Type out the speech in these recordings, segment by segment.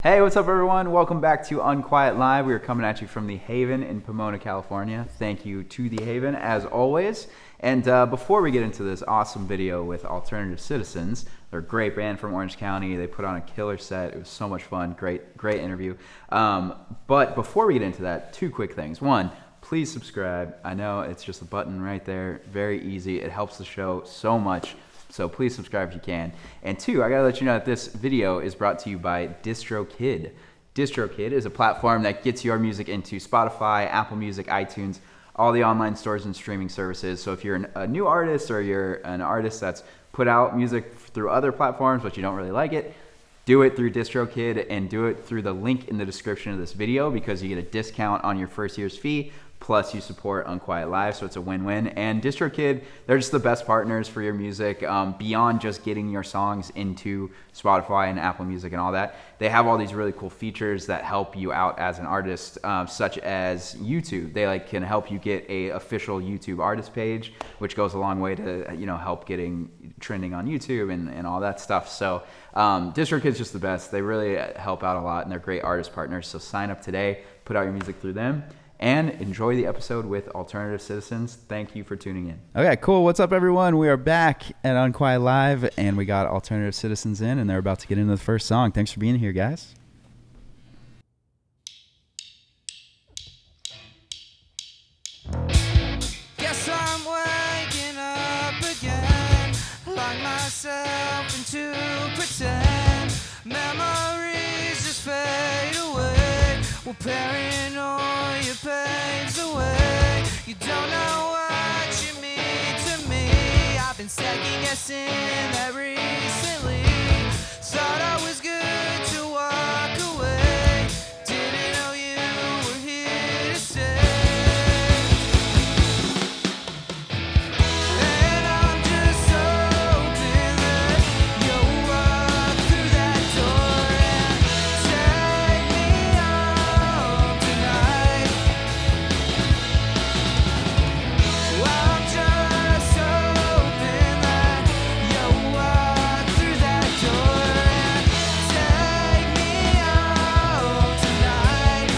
Hey, what's up, everyone? Welcome back to Unquiet Live. We are coming at you from the Haven in Pomona, California. Thank you to the Haven, as always. And before we get into this awesome video with Alternative Citizens, they're a great band from Orange County. They put on a killer set. It was so much fun. Great interview. But before we get into that, two quick things. One, please subscribe. I know it's just a button right there. Very easy. It helps the show so much. So please subscribe if you can. And two, I gotta let you know that this video is brought to you by Distrokid. Distrokid is a platform that gets your music into Spotify, Apple Music, iTunes, all the online stores and streaming services. So if you're a new artist or you're an artist that's put out music through other platforms but you don't really like it, do it through Distrokid and do it through the link in the description of this video because you get a discount on your first year's fee. Plus, you support Unquiet Live, so it's a win-win. And Distrokid, they're just the best partners for your music. Beyond just getting your songs into Spotify and Apple Music and all that, they have all these really cool features that help you out as an artist, such as YouTube. They can help you get a official YouTube artist page, which goes a long way to help getting trending on YouTube and all that stuff. So Distrokid's just the best. They really help out a lot, and they're great artist partners. So sign up today, put out your music through them. And enjoy the episode with Alternative Citizens. Thank you for tuning in. Okay, cool. What's up, everyone? We are back at Unquiet Live, and we got Alternative Citizens in, and they're about to get into the first song. Thanks for being here, guys. Guess I'm waking up again, lock myself into pretend. Memories just fade away. Well, paranoia paints away. You don't know what you mean to me. I've been second guessing that recently. Thought I was good to walk away. Didn't know you were here to stay. And I'm just hoping that you'll walk through that door and take me home tonight. I'm just hoping that you'll walk through that door and take me home tonight.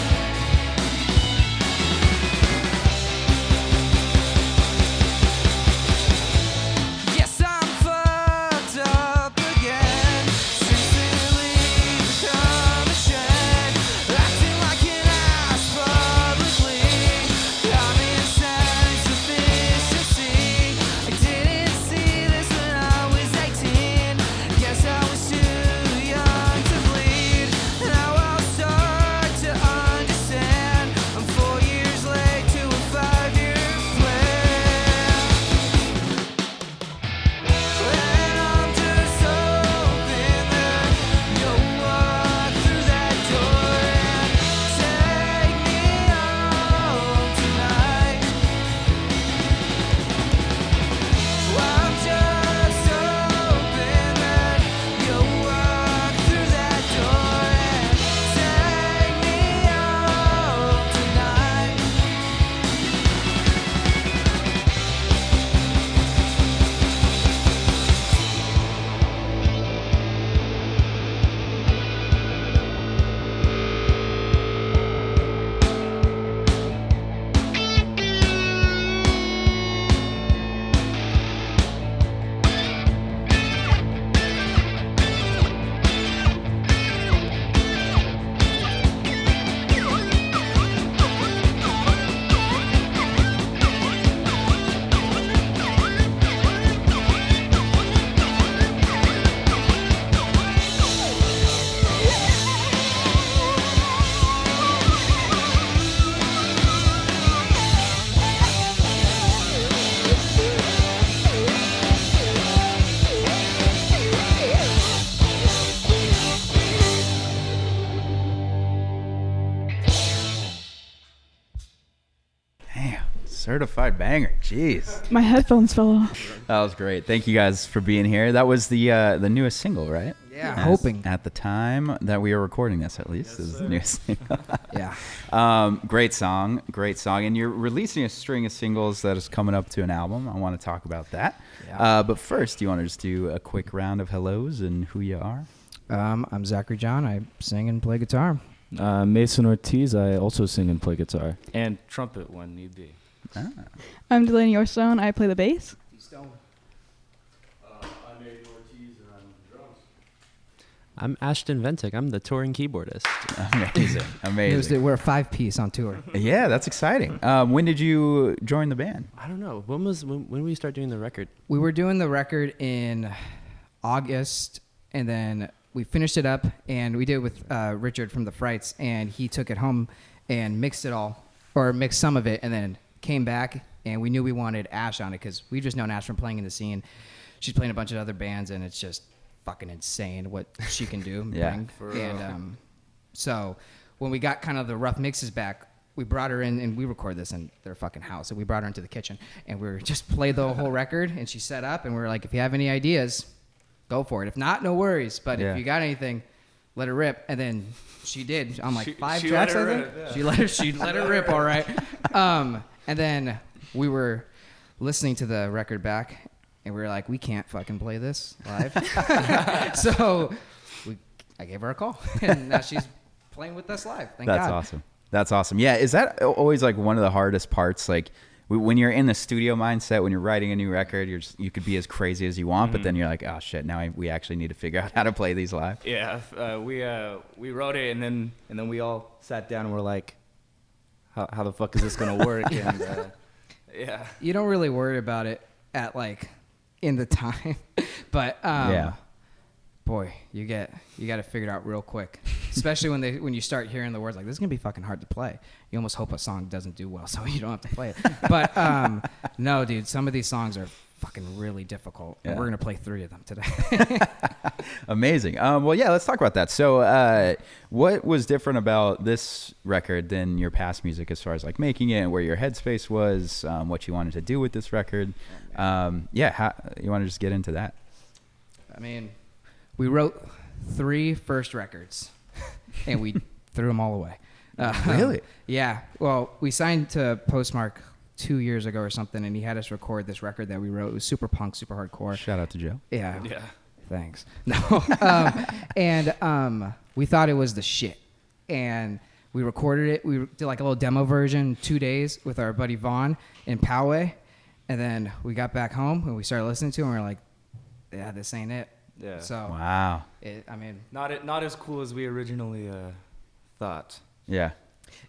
Yes, I'm fucked up again. Sincerely become a trend. Acting like an ass publicly. I'm insufficiency. I didn't see this when I was 18. Guess I was too young to bleed. Now I'll start to understand. I'm 4 years late to a 5-year plan. And I'm just hoping that you'll walk through that door and take me home tonight. I'm just hoping that you'll walk through that door and take me home tonight. Damn, certified banger. Jeez. My headphones fell off. That was great. Thank you guys for being here. That was the newest single, right? Yeah, As- hoping. At the time that we were recording this, at least, is the newest single. Yeah. Great song. And you're releasing a string of singles that is coming up to an album. I want to talk about that. Yeah. But first, do you want to just do a quick round of hellos and who you are? I'm Zachary John. I sing and play guitar. Mason Ortiz. I also sing and play guitar and trumpet when need be. I'm Delaney Orstone. I play the bass. I'm Aiden Ortiz and I'm drums. I'm Ashton Ventic. I'm the touring keyboardist. Amazing. Amazing. We're a 5-piece on tour. Yeah, that's exciting. When did you join the band? I don't know. When we start doing the record? We were doing the record in August, and then we finished it up, and we did it with Richard from the Frights, and he took it home and mixed some of it, and then came back, and we knew we wanted Ash on it because we've just known Ash from playing in the scene. She's playing a bunch of other bands, and it's just fucking insane what she can do. Yeah. And so when we got kind of the rough mixes back, we brought her in, and we record this in their fucking house, and we brought her into the kitchen, and we were just played the whole record, and she set up, and we were like, if you have any ideas, go for it. If not, no worries. But if you got anything, let her rip. And then she did. I'm like, five tracks, I think. She let her rip, all right. And then we were listening to the record back, and we were like, we can't fucking play this live. So I gave her a call, and now she's playing with us live. Thank God. That's awesome. That's awesome. Yeah, is that always like one of the hardest parts? Like when you're in the studio mindset, when you're writing a new record, you could be as crazy as you want, but then you're like, oh shit, now we actually need to figure out how to play these live. Yeah, we wrote it and then we all sat down and we're like, how the fuck is this gonna work? And yeah, you don't really worry about it at like in the time, but boy, you got to figure it out real quick, especially when you start hearing the words like, this is gonna be fucking hard to play. You almost hope a song doesn't do well so you don't have to play it. But no, dude, some of these songs are fucking really difficult, and we're gonna play 3 of them today. Amazing. Well, yeah, let's talk about that. So what was different about this record than your past music as far as like making it and where your headspace was, what you wanted to do with this record? You want to just get into that? I mean, we wrote 3 first records, and we threw them all away. Really? Yeah. Well, we signed to Postmark 2 years ago or something, and he had us record this record that we wrote. It was super punk, super hardcore. Shout out to Joe. Yeah. yeah. Thanks. No. And we thought it was the shit. And we recorded it. We did like a little demo version 2 days with our buddy Vaughn in Poway. And then we got back home, and we started listening to it, and we were like, yeah, this ain't it. Yeah. So Wow. Not as cool as we originally thought. Yeah.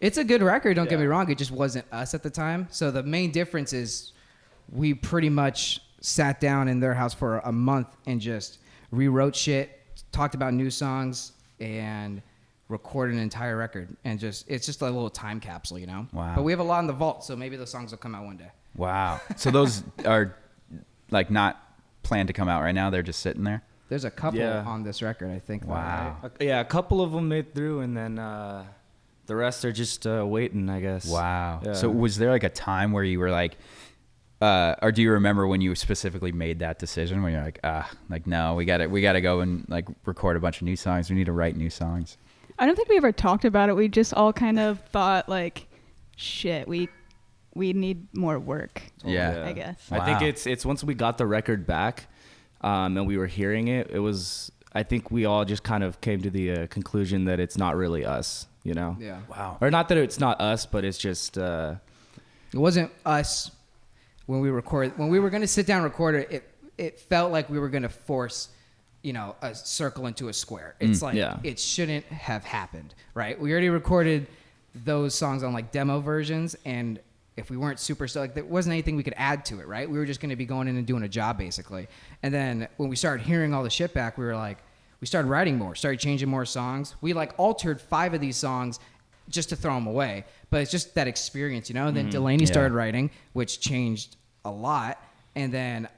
it's a good record, don't get me wrong. It just wasn't us at the time. So the main difference is we pretty much sat down in their house for a month and just rewrote shit, talked about new songs, and recorded an entire record. And it's just a little time capsule, you know? Wow. But we have a lot in the vault, so maybe those songs will come out one day. Wow. So those are like not planned to come out right now. They're just sitting there. There's a couple on this record, I think. Wow. A couple of them made through, and then the rest are just waiting, I guess. Wow. Yeah. So was there like a time where you were like, or do you remember when you specifically made that decision when you're like, no, we gotta go and like record a bunch of new songs. We need to write new songs. I don't think we ever talked about it. We just all kind of thought like, shit, we need more work. Yeah. I guess. Wow. I think it's once we got the record back, and we were hearing it, I think we all just kind of came to the conclusion that it's not really us, you know? Yeah. Wow. Or not that it's not us, but it's just... It wasn't us when we were going to sit down and record it. It felt like we were going to force, a circle into a square. It's it shouldn't have happened, right? We already recorded those songs on like demo versions, and if we weren't super stoked, there wasn't anything we could add to it, right? We were just going to be going in and doing a job basically. And then when we started hearing all the shit back, we started writing more, started changing more songs. We like altered 5 of these songs just to throw them away. But it's just that experience, And then Delaney started writing, which changed a lot. And then,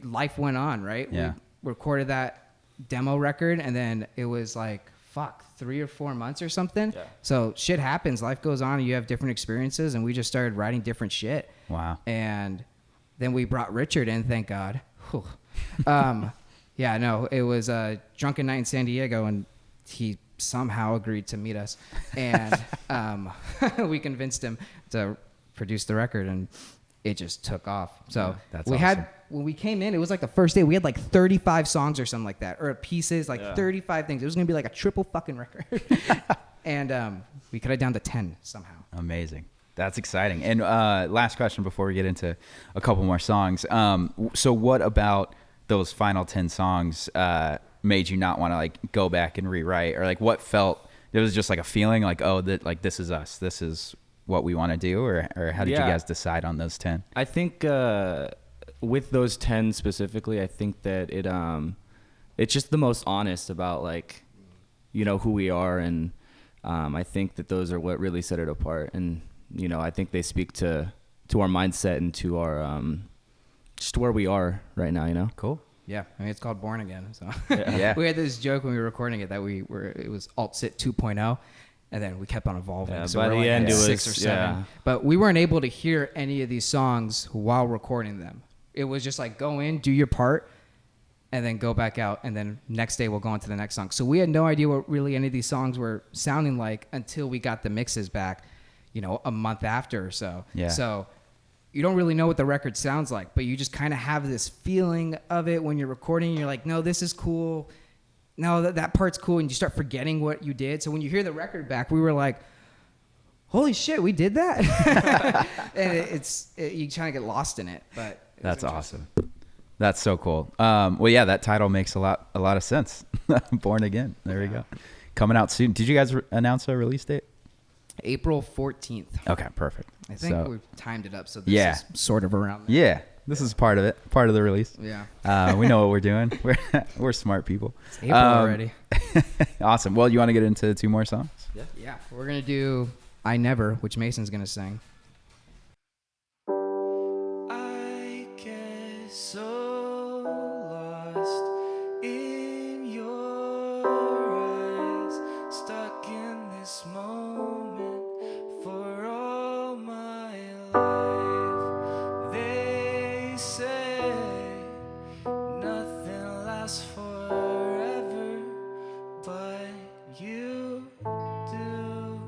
life went on, right? Yeah. We recorded that demo record, and then it was like, 3 or 4 months or something. Yeah. So shit happens. Life goes on, and you have different experiences, and we just started writing different shit. Wow. And then we brought Richard in, thank God. Whew. It was a drunken night in San Diego, and he somehow agreed to meet us. And we convinced him to produce the record, and it just took off. So that's we awesome. had, when we came in, it was like the first day, we had like 35 songs or something like that, or pieces, like 35 things. It was going to be like a triple fucking record. And we cut it down to 10 somehow. Amazing. That's exciting. And last question before we get into a couple more songs. So what about those final 10 songs made you not want to like go back and rewrite, or like what felt, it was just like a feeling like, oh, that like this is us, this is what we want to do, or how did you guys decide on those 10? I think with those 10 specifically, I think that it's just the most honest about like, you know, who we are, and I think that those are what really set it apart. And you know, I think they speak to our mindset and to our just where we are right now, you know. Cool. Yeah, I mean, it's called Born Again. So Yeah. we had this joke when we were recording it that it was Alt Sit 2.0, and then we kept on evolving. Yeah, so by we're the like end, at it was 6 or 7. But we weren't able to hear any of these songs while recording them. It was just like go in, do your part, and then go back out, and then next day we'll go on to the next song. So we had no idea what really any of these songs were sounding like until we got the mixes back, you know, a month after or so. Yeah. So you don't really know what the record sounds like, but you just kind of have this feeling of it when you're recording. You're like, no, this is cool. No, that part's cool. And you start forgetting what you did. So when you hear the record back, we were like, holy shit, we did that. And you kind of get lost in it. But That's awesome. That's so cool. Well, yeah, that title makes a lot of sense. Born Again. There we go. Coming out soon. Did you guys announce a release date? April 14th. Okay, perfect. I think So- we've timed it up, so this is sort of around there. Yeah, this is part of it, part of the release. Yeah. We know what we're doing. We're smart people. It's April already. Awesome. Well, you want to get into 2 more songs? Yeah. We're going to do I Never, which Mason's going to sing. I get so lost in your eyes, stuck in this moment for all my life. They say nothing lasts forever, but you do.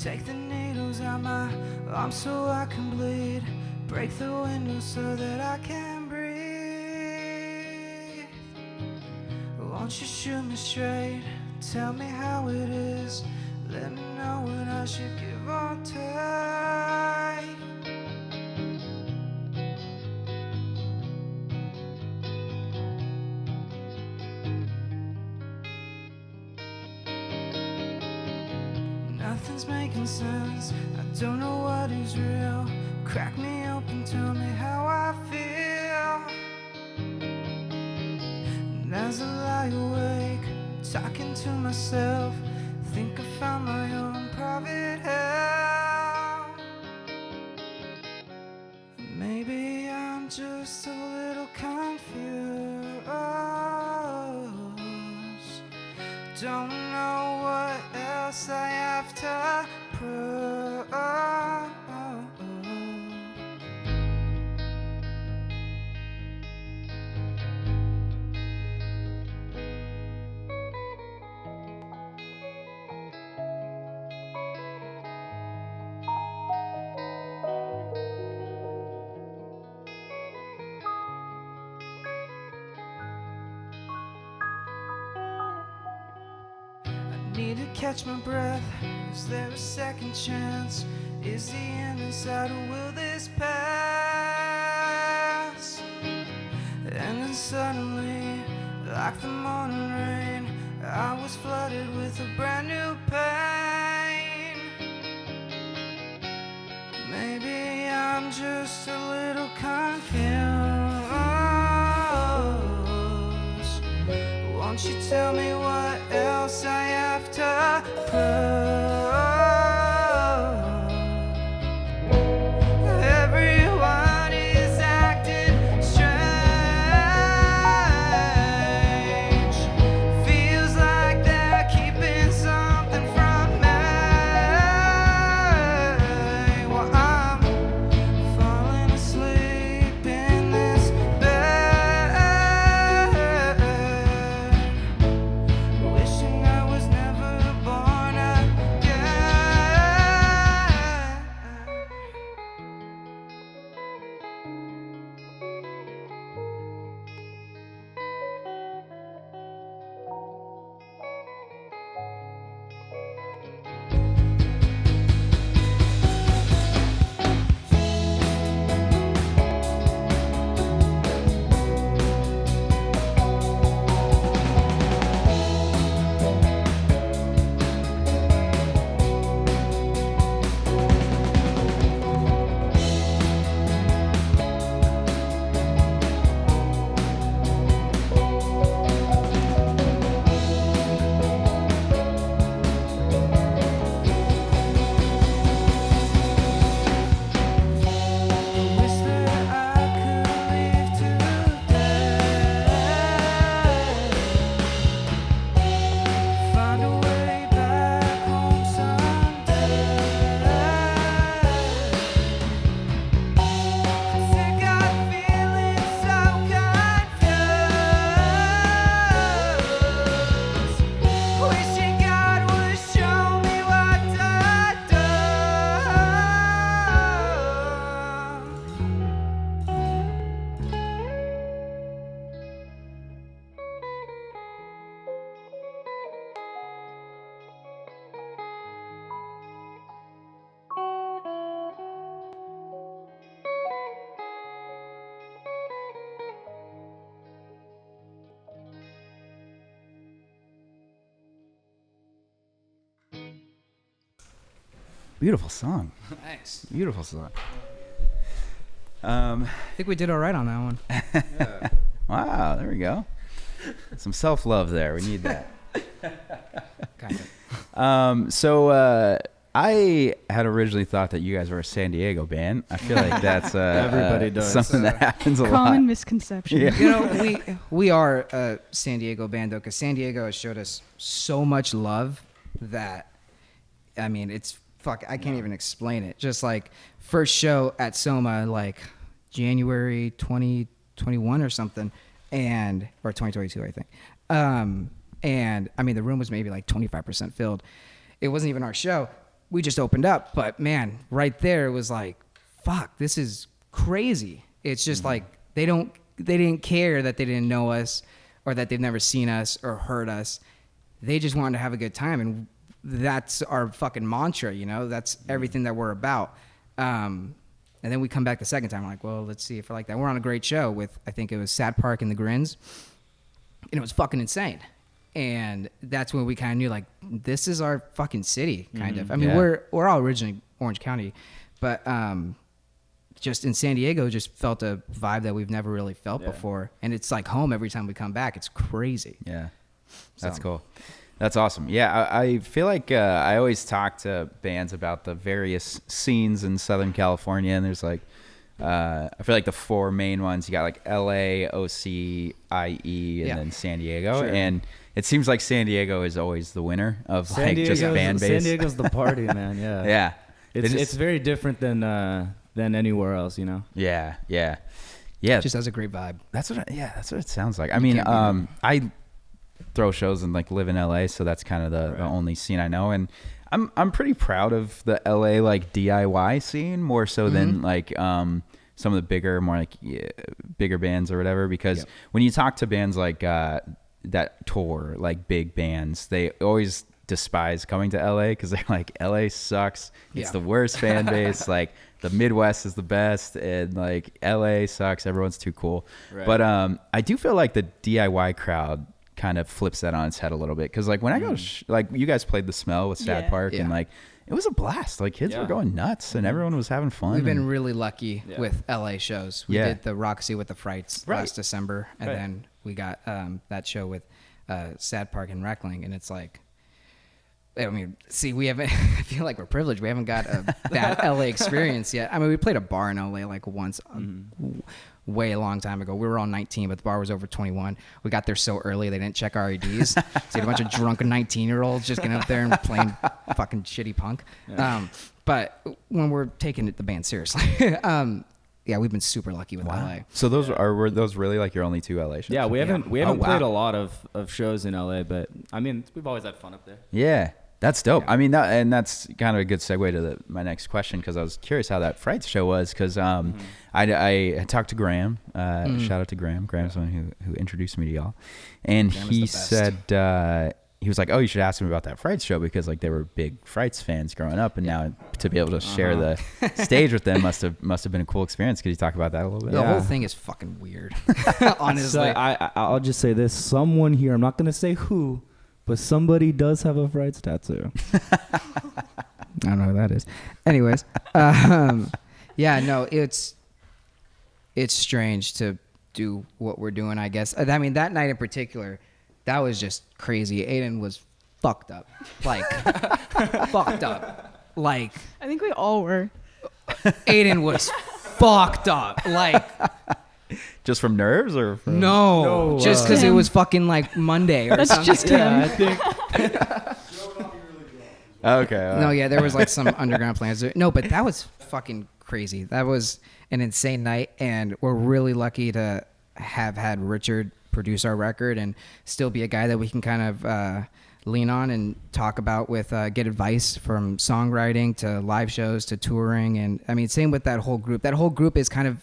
Take the needles out my arm so I can bleed. Break the window so that I can breathe. Won't you shoot me straight? Tell me how it is. Let me know what I should give or take. Nothing's making sense. I don't know what is real. Crack me open, tell me how I feel. And as I lie awake, talking to myself, think I found my own private hell. Maybe I'm just a little confused. Don't know what else I have to prove. Need to catch my breath. Is there a second chance? Is the end inside or will this pass? And then suddenly, like the morning rain, I was flooded with a brand new pain. Maybe I'm just a little confused. Won't you tell me what else I have to prove? Everyone is acting strange. Feels like they're keeping something from me. Well, I'm falling asleep in this bed, wishing I was never born again. Wish that I could leave today. Find a way back home someday. Sick of feeling so confused. Wishing God would show me what to do. Beautiful song. Nice. Beautiful song. I think we did all right on that one. Wow, there we go. Some self-love there. We need that. Kind of. So I had originally thought that you guys were a San Diego band. I feel like that's Everybody does. something that happens a lot. Common misconception. Yeah. You know, we are a San Diego band though, because San Diego has showed us so much love that, I mean, it's I can't even explain it. Just like first show at Soma, like January 2021 or something, or 2022, I think. And I mean, the room was maybe like 25% filled. It wasn't even our show. we just opened up. But man, right there it was like, fuck, this is crazy. It's just like they didn't care that they didn't know us or that they've never seen us or heard us. They just wanted to have a good time, and that's our fucking mantra, you know. That's everything that we're about. And then we come back the second time, like, well, let's see if we're like that. We're on a great show with, I think it was Sad Park and the Grins, and it was fucking insane. And that's when we kind of knew, like, this is our fucking city, kind of. I mean, we're all originally Orange County, but just in San Diego, just felt a vibe that we've never really felt before, and it's like home every time we come back. It's crazy. Yeah, that's cool. That's awesome. Yeah, I feel like I always talk to bands about the various scenes in Southern California, and there's like, I feel like the 4 main ones. You got like LA, OC, IE, and then San Diego. Sure. And it seems like San Diego is always the winner of like just fan base. San Diego's the party, man. Yeah. Yeah. It's very different than anywhere else, you know. Yeah. Yeah. Yeah. It just has a great vibe. That's what it sounds like. I mean, I throw shows and like live in LA, so that's kind of the only scene I know, and I'm pretty proud of the LA like DIY scene more so than like some of the bigger, more like bigger bands or whatever, because when you talk to bands like that tour, like big bands, they always despise coming to LA because they're like, LA sucks, it's the worst fan base, like the Midwest is the best, and like LA sucks, everyone's too cool. But I do feel like the DIY crowd kind of flips that on its head a little bit, because like when I go like you guys played The Smell with Sad Park, and like it was a blast. Like kids were going nuts and everyone was having fun. We've been really lucky with LA shows. We did the Roxy with the Frights last December, and then we got that show with Sad Park and Reckling, and it's like, I mean, see, we haven't, I feel like we're privileged. We haven't got that LA experience yet. I mean, we played a bar in LA like once, way a long time ago. We were all 19, but the bar was over 21. We got there so early, they didn't check our IDs. So you had a bunch of drunken 19-year-olds just getting up there and playing fucking shitty punk. But when we're taking the band seriously, we've been super lucky with LA. So were those really like your only 2 LA shows? Yeah, we haven't played a lot of shows in LA, but I mean, we've always had fun up there. Yeah. That's dope. I mean, that's kind of a good segue to my next question, because I was curious how that Frights show was, because I had talked to Graham. Shout out to Graham. Graham's the one who introduced me to y'all. And he said, he was like, oh, you should ask him about that Frights show, because like they were big Frights fans growing up, and now to be able to share the stage with them must have been a cool experience. Could you talk about that a little bit? The whole thing is fucking weird, honestly. So I'll just say this. Someone here, I'm not going to say who, but somebody does have a Frights tattoo. I don't know who that is. Anyways, it's strange to do what we're doing, I guess. I mean, that night in particular, that was just crazy. Aiden was fucked up. Like, fucked up. Like, I think we all were. Aiden was fucked up. Like, just from nerves or from... No, just because it was fucking like Monday or something. That's just him. I think. Okay. No, yeah, there was like some underground plans. No, but that was fucking crazy. That was an insane night, and we're really lucky to have had Richard produce our record and still be a guy that we can kind of lean on and talk about with, get advice from songwriting to live shows to touring. And I mean, same with that whole group. That whole group is kind of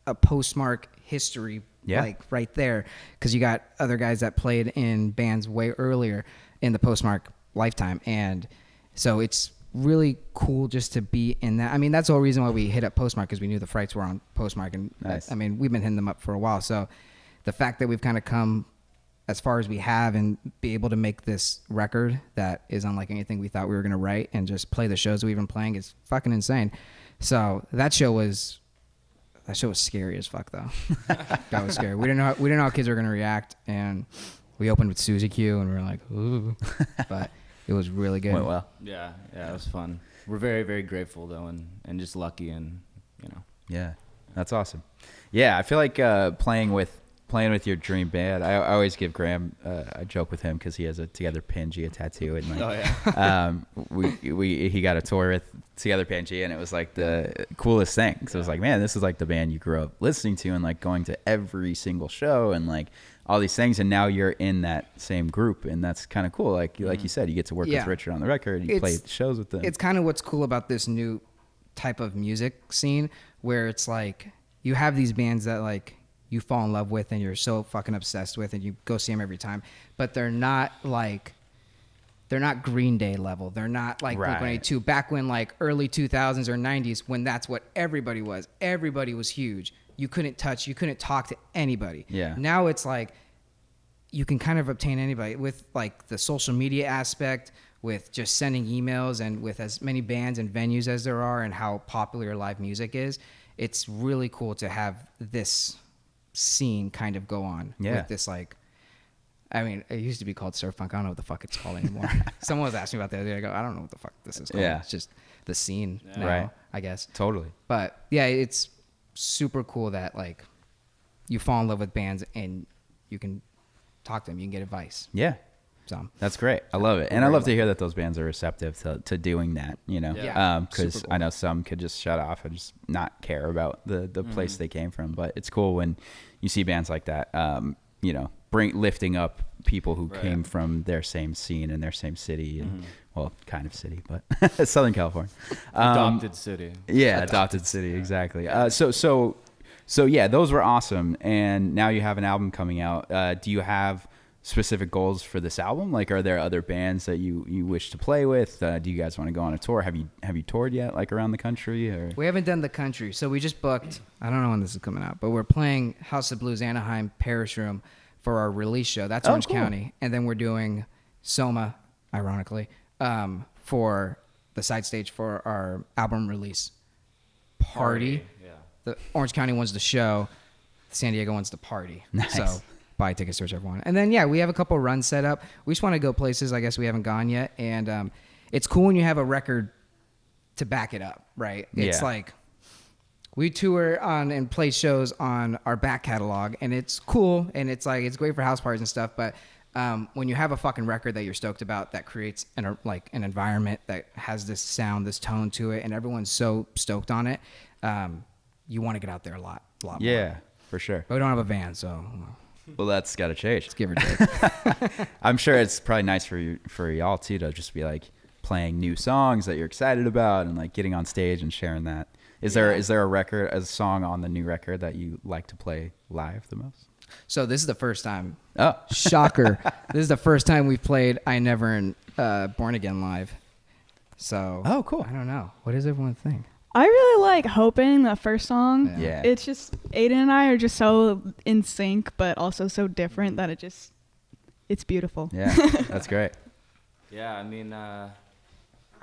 a postmark history, like right there, because you got other guys that played in bands way earlier in the postmark lifetime, and so it's really cool just to be in that. I mean, that's the whole reason why we hit up postmark, because we knew the Frights were on postmark, and I mean, we've been hitting them up for a while. So the fact that we've kind of come as far as we have and be able to make this record that is unlike anything we thought we were going to write and just play the shows we've been playing is fucking insane. So that show was scary as fuck, though. That was scary. We didn't know how kids were gonna react, and we opened with Suzy Q, and we were like, ooh, but it was really good. Went well. Yeah, it was fun. We're very, very grateful though, and just lucky, and you know. Yeah, that's awesome. Yeah, I feel like playing with playing with your dream band. I always give Graham a joke with him because he has a Together Pangea tattoo, and like, he got a tour with Together Pangea, and it was like the coolest thing. So it was like, man, this is like the band you grew up listening to and like going to every single show and like all these things, and now you're in that same group, and that's kind of cool. Like you said, you get to work with Richard on the record, you play shows with them. It's kind of what's cool about this new type of music scene, where it's like you have these bands that like you fall in love with and you're so fucking obsessed with and you go see them every time, but they're not Green Day level. They're not like Blink-182 back when like early 2000s or 90s, when that's what everybody was. Everybody was huge. You couldn't talk to anybody. Yeah. Now it's like you can kind of obtain anybody with like the social media aspect, with just sending emails, and with as many bands and venues as there are and how popular live music is. It's really cool to have this scene kind of go on with this, like, I mean, it used to be called surf punk. I don't know what the fuck it's called anymore. Someone was asking me about that the other day. I go, I don't know what the fuck this is called. Yeah. It's just the scene now, I guess. Totally. But yeah, it's super cool that like you fall in love with bands and you can talk to them, you can get advice. Yeah. So that's great. I love it. And I love to hear that those bands are receptive to doing that, you know, because cool. I know some could just shut off and just not care about the place they came from. But it's cool when you see bands like that, you know, lifting up people who came from their same scene and their same city and well, kind of city, but Southern California. Adopted city. Yeah. Adopted city. Exactly. So yeah, those were awesome. And now you have an album coming out. Do you have specific goals for this album? Like, are there other bands that you wish to play with? Do you guys want to go on a tour? Have you toured yet, like around the country? Or we haven't done the country, so we just booked. I don't know when this is coming out, but we're playing House of Blues Anaheim Parish Room for our release show. That's Orange County, and then we're doing Soma, ironically, for the side stage for our album release party. Yeah. The Orange County one's the show, the San Diego one's the party. Nice. So buy tickets to whichever one. And then, yeah, we have a couple runs set up. We just want to go places I guess we haven't gone yet. And it's cool when you have a record to back it up, right? It's like we tour on and play shows on our back catalog, and it's cool, and it's like it's great for house parties and stuff. But when you have a fucking record that you're stoked about that creates an environment that has this sound, this tone to it, and everyone's so stoked on it, you want to get out there a lot more. Yeah, for sure. But we don't have a van, so... Well, that's got to change. Give or take. I'm sure it's probably nice for y'all too to just be like playing new songs that you're excited about and like getting on stage and sharing that. Is there a song on the new record that you like to play live the most? So this is the first time. Oh, shocker! This is the first time we've played "I Never" and "Born Again" live. So cool. I don't know. What does everyone think? I really like Hoping, the first song. Yeah. It's just, Aiden and I are just so in sync, but also so different that it's beautiful. Yeah, that's great. Yeah, I mean, I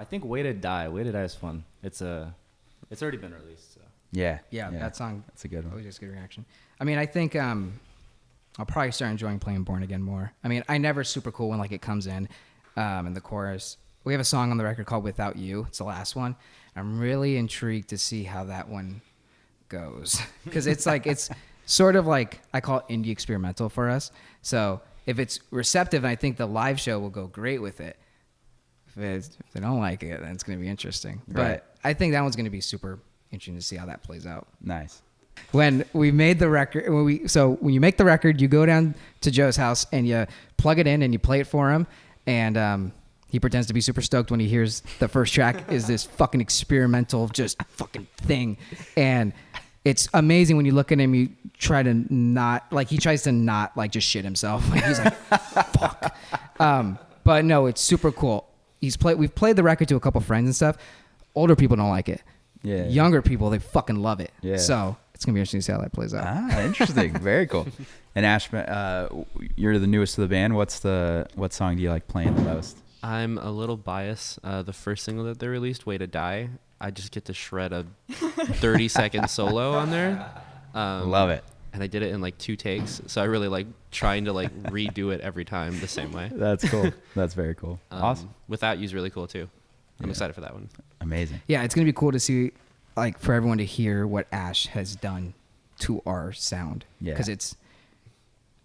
think Way to Die is fun. It's already been released. So. Yeah, that song. That's a good one. Always gets a good reaction. I mean, I think I'll probably start enjoying playing Born Again more. I mean, I Never's super cool when like it comes in the chorus. We have a song on the record called Without You. It's the last one. I'm really intrigued to see how that one goes. Because it's like, it's sort of like, I call it indie experimental for us. So if it's receptive, and I think the live show will go great with it. If they don't like it, then it's going to be interesting. Right. But I think that one's going to be super interesting to see how that plays out. Nice. When we made the record, when you make the record, you go down to Joe's house and you plug it in and you play it for him. And, he pretends to be super stoked when he hears the first track is this fucking experimental just fucking thing. And it's amazing when you look at him, you try to not, like he tries to not like just shit himself. Like he's like, fuck. But no, it's super cool. We've played the record to a couple friends and stuff. Older people don't like it. Yeah. Younger people, they fucking love it. Yeah. So it's going to be interesting to see how that plays out. Interesting. Very cool. And Ashman, you're the newest of the band. What song do you like playing the most? I'm a little biased. The first single that they released, Way to Die, I just get to shred a 30-second solo on there. Love it. And I did it in like 2 takes. So I really like trying to like redo it every time the same way. That's cool. That's very cool. Awesome. Without You's really cool too. I'm excited for that one. Amazing. Yeah, it's going to be cool to see, like, for everyone to hear what Ash has done to our sound. Yeah. Because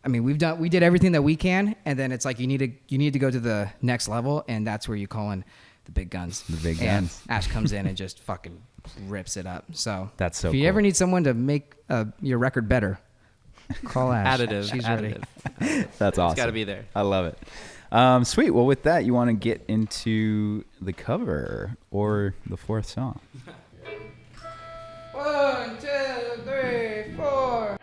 I mean, we did everything that we can, and then it's like you need to go to the next level, and that's where you call in the big guns. The big and guns. Ash comes in and just fucking rips it up. So That's so if you cool. ever need someone to make your record better, call Ash. Additive. She's ready. That's awesome. It's got to be there. I love it. Sweet. Well, with that, you want to get into the cover or the fourth song? 1, 2, 3, 4.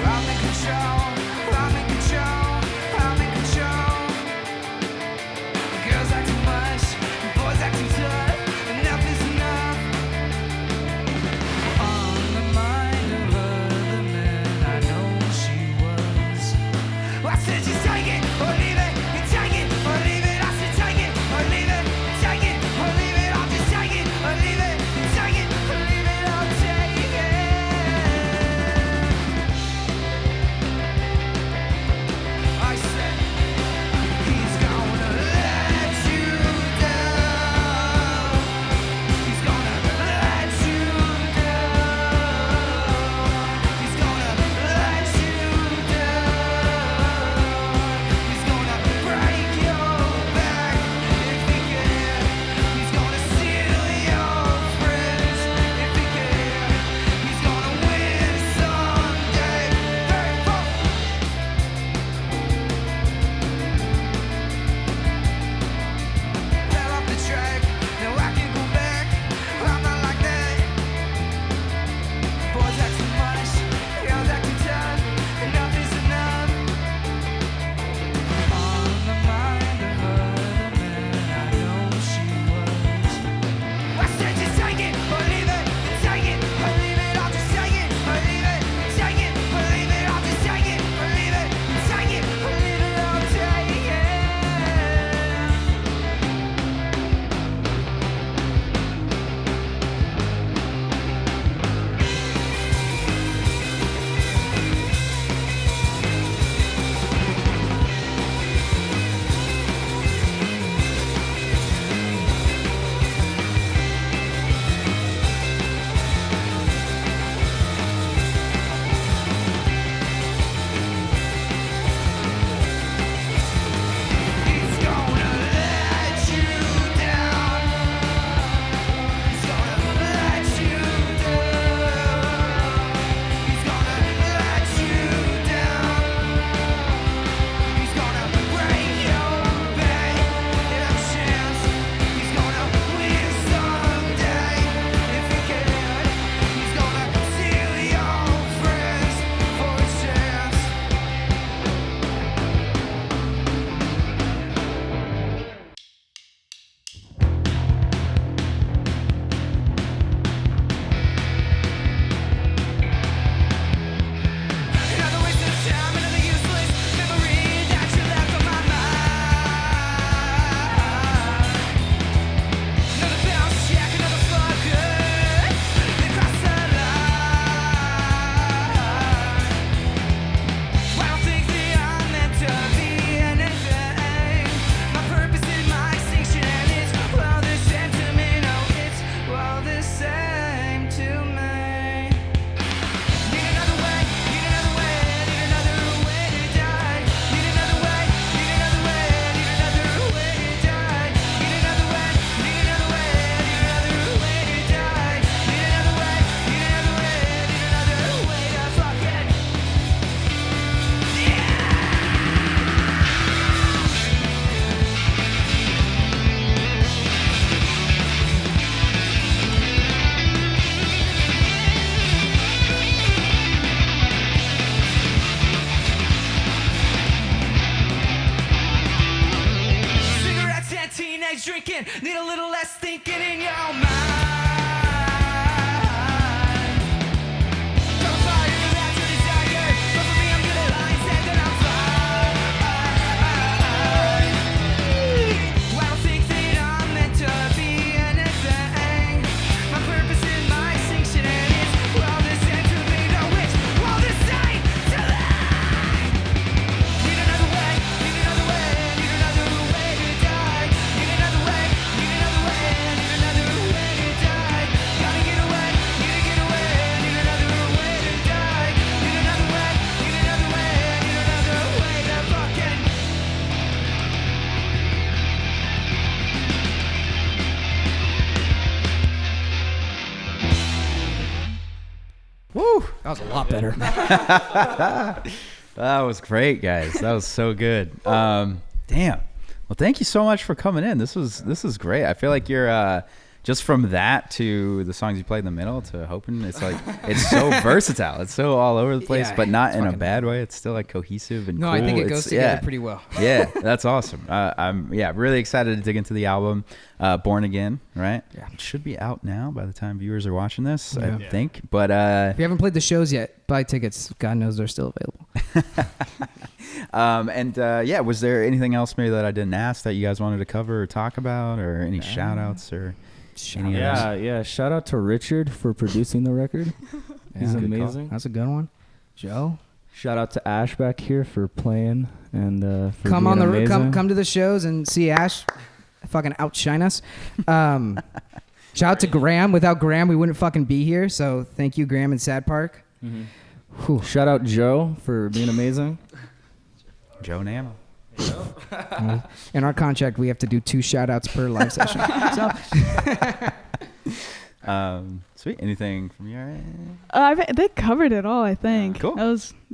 I'm in control, I'm in control, I'm in control. Girls act too much, boys act too tough. Enough is enough. On the mind of other men, I know she was. I said just take it or leave it, you take it or leave it. I said take it or leave it, take it or leave it. I'll just take it or leave it, take it or leave it. I'll take it. I said, he's gonna let you down. He's gonna let you down. He's gonna let you down. He's gonna break your back if he can. He's gonna steal your friends if he can. He's gonna win someday. Very far. Fell off the track, now I can go back. I'm not like that. Boys act too much, girls act too tough. Enough is enough. On the mind of other men, I know she was. I said just take it or leave it, take it or leave it. I'll just take it or leave it, take it or leave it. I'll just take it or leave it, take it or leave it. I'll take it. He's gonna let you down. He's gonna let you down. He's gonna let you down. He's gonna break your back. Give him a chance. He's gonna win someday if he can. He's gonna steal your friends for a chance. Another waste of time, another useless memory that you left on my mind. Another bounce check, another fucker that crossed the line. I don't think that I'm meant to be anything. My purpose and my extinction is well the same to me. No, it's well the same to me. Need another way, need another way, need another way to die. Need another way, need another way, need another way to die. Need another way, need another way, need another way to die. Need another way, need another way, need another way to fucking cigarettes and teenage drinking. Need a little less thinking in your mind. Don't fire that's your desire. But for me, I'm good at lying, saying that I'm fine. I don't think that I'm meant to be anything. My purpose and my extinction is That was a lot better. That was great, guys. That was so good. Damn. Well, thank you so much for coming in. This is great. I feel like you're just from that to the songs you played in the middle to Hoping. It's like it's so versatile. It's so all over the place, Yeah, but not it's in a fucking- bad way. It's still like cohesive and No, cool. I think it goes together yeah. pretty well. Yeah, that's awesome. I'm really excited to dig into the album, Born Again. Right? Yeah. It should be out now by the time viewers are watching this. Yeah. I think, but If you haven't played the shows yet, buy tickets. God knows they're still available. was there anything else maybe that I didn't ask that you guys wanted to cover or talk about, or any shout outs or any of those? Yeah. Shout out to Richard for producing the record. He's Yeah. amazing. That's a good one. Joe, Shout out to Ash back here for playing and for come being on the amazing. come to the shows and see Ash fucking outshine us. Shout out to Graham. Without Graham, we wouldn't fucking be here. So thank you, Graham and Sad Park. Whew. Shout out Joe for being amazing. Joe Nano. In our contract, we have to do 2 shout outs per live session. So Sweet. Anything from your They covered it all, I think. Cool. That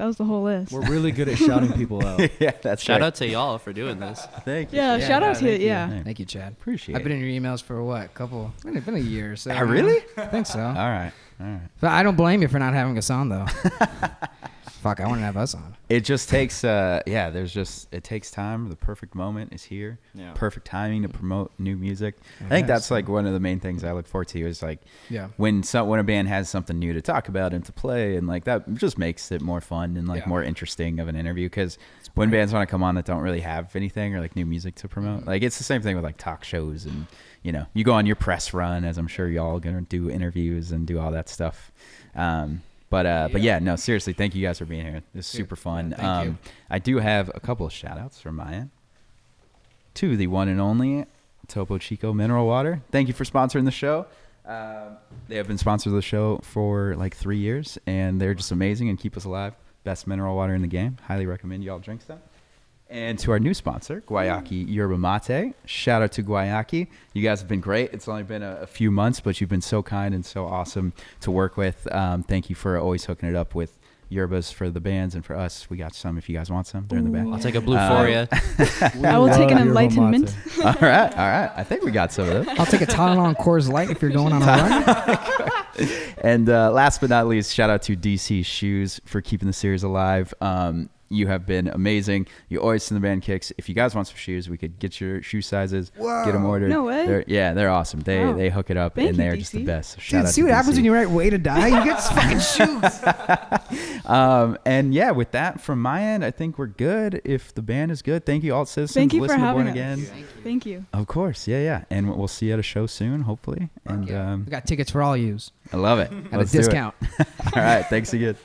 was the whole list. We're really good at shouting people out. yeah, that's Shout great. out to y'all for doing this. Thank you. Yeah, shout out to thank you. yeah. thank you, Chad. Appreciate I've been it. in your emails for what? It's been a year or so. Really? I think so. All right. But I don't blame you for not having us on, though. Fuck, I want to have us on. It just takes it takes time. The perfect moment is here. Yeah. Perfect timing to promote new music. I Yes. think that's like one of the main things I look forward to is like Yeah. when a band has something new to talk about and to play, and like that just makes it more fun and like Yeah. more interesting of an interview, because when bands want to come on that don't really have anything or like new music to promote, like it's the same thing with like talk shows, and you go on your press run, as I'm sure y'all gonna do interviews and do all that stuff. But yeah, no, seriously, thank you guys for being here. This is super fun. Thank you. I do have a couple of shout outs from my end to the one and only Topo Chico Mineral Water. Thank you for sponsoring the show. They have been sponsors of the show for like 3 years, and they're just amazing and keep us alive. Best mineral water in the game. Highly recommend you all drink some. And to our new sponsor, Guayaki Yerba Mate. Shout out to Guayaki. You guys have been great. It's only been a few months, but you've been so kind and so awesome to work with. Thank you for always hooking it up with yerbas for the bands and for us. We got some if you guys want some. They're in the back. I'll take a blue for you. I will take an Yerba enlightenment. mate. All right. I think we got some of those. I'll take a Tylenol and Coors Light if you're going on a run. And last but not least, shout out to DC Shoes for keeping the series alive. You have been amazing. You always send the band kicks. If you guys want some shoes, we could get your shoe sizes, get them ordered. No way. They're awesome. They hook it up, Thank and you, they're just the DC. best. So shout Dude, out see to what happens DC. when you write "Way to Die"? You get fucking shoes. And yeah, with that from my end, I think we're good. If the band is good, thank you, Alt Citizens. Thank you for Listen to Born having us. Again. Thank you. Of course, yeah. And we'll see you at a show soon, hopefully. And We got tickets for all yous I love it. at Let's a do it. discount. All right, thanks again.